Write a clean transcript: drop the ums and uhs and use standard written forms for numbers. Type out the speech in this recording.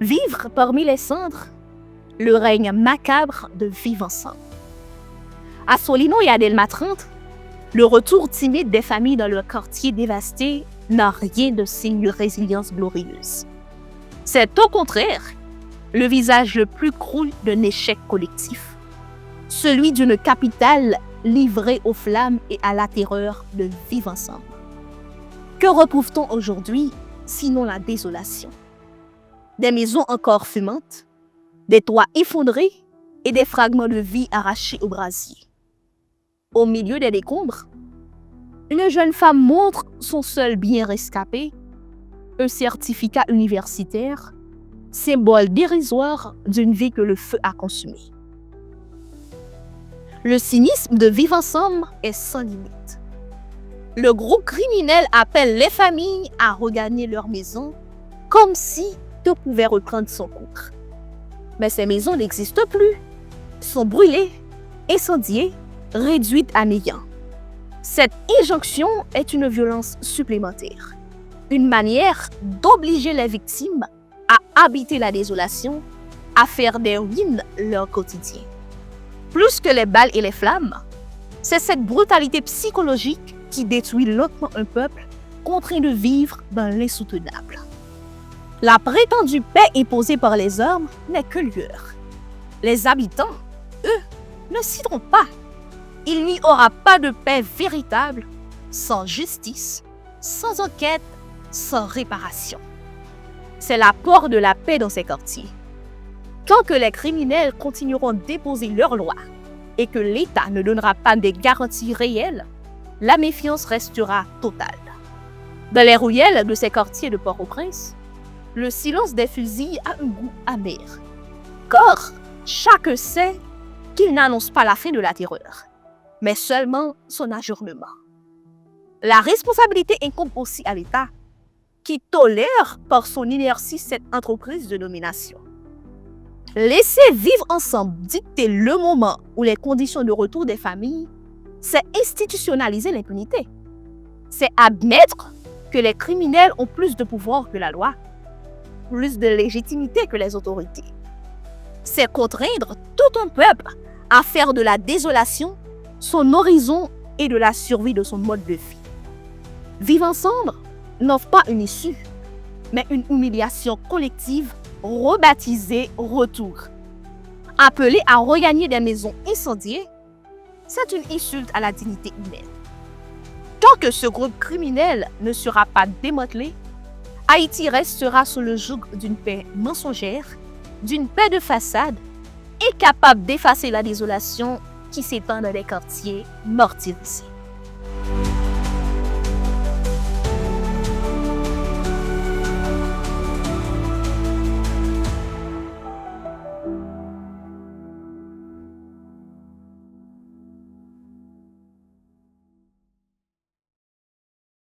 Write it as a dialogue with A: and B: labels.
A: Vivre parmi les cendres, le règne macabre de vivre ensemble. À Solino et à Delma 30, le retour timide des familles dans leur quartier dévasté n'a rien de signe de résilience glorieuse. C'est au contraire le visage le plus cru d'un échec collectif, celui d'une capitale livrée aux flammes et à la terreur de vivre ensemble. Que retrouve-t-on aujourd'hui, sinon la désolation? Des maisons encore fumantes, des toits effondrés et des fragments de vie arrachés au brasier. Au milieu des décombres, une jeune femme montre son seul bien rescapé, un certificat universitaire, symbole dérisoire d'une vie que le feu a consumée. Le cynisme de vivre ensemble est sans limite. Le groupe criminel appelle les familles à regagner leur maison comme si tout pouvait reprendre son cours. Mais ces maisons n'existent plus, sont brûlées, incendiées, réduites à néant. Cette injonction est une violence supplémentaire, une manière d'obliger les victimes à habiter la désolation, à faire des ruines leur quotidien. Plus que les balles et les flammes, c'est cette brutalité psychologique qui détruit lentement un peuple contraint de vivre dans l'insoutenable. La prétendue paix imposée par les armes n'est que lueur. Les habitants, eux, ne s'y trompent pas. Il n'y aura pas de paix véritable sans justice, sans enquête, sans réparation. C'est l'apport de la paix dans ces quartiers. Tant que les criminels continueront d'imposer leurs lois et que l'État ne donnera pas des garanties réelles, la méfiance restera totale. Dans les ruelles de ces quartiers de Port-au-Prince, le silence des fusils a un goût amer. Car chacun sait qu'il n'annonce pas la fin de la terreur, mais seulement son ajournement. La responsabilité incombe aussi à l'État, qui tolère par son inertie cette entreprise de domination. Laisser vivre ensemble dicter le moment ou les conditions de retour des familles, c'est institutionnaliser l'impunité. C'est admettre que les criminels ont plus de pouvoir que la loi, plus de légitimité que les autorités. C'est contraindre tout un peuple à faire de la désolation son horizon et de la survie de son mode de vie. Vivre ensemble n'offre pas une issue, mais une humiliation collective rebaptisée retour. Appeler à regagner des maisons incendiées, c'est une insulte à la dignité humaine. Tant que ce groupe criminel ne sera pas démantelé, Haïti restera sous le joug d'une paix mensongère, d'une paix de façade, incapable d'effacer la désolation qui s'étend dans les quartiers mortirisés.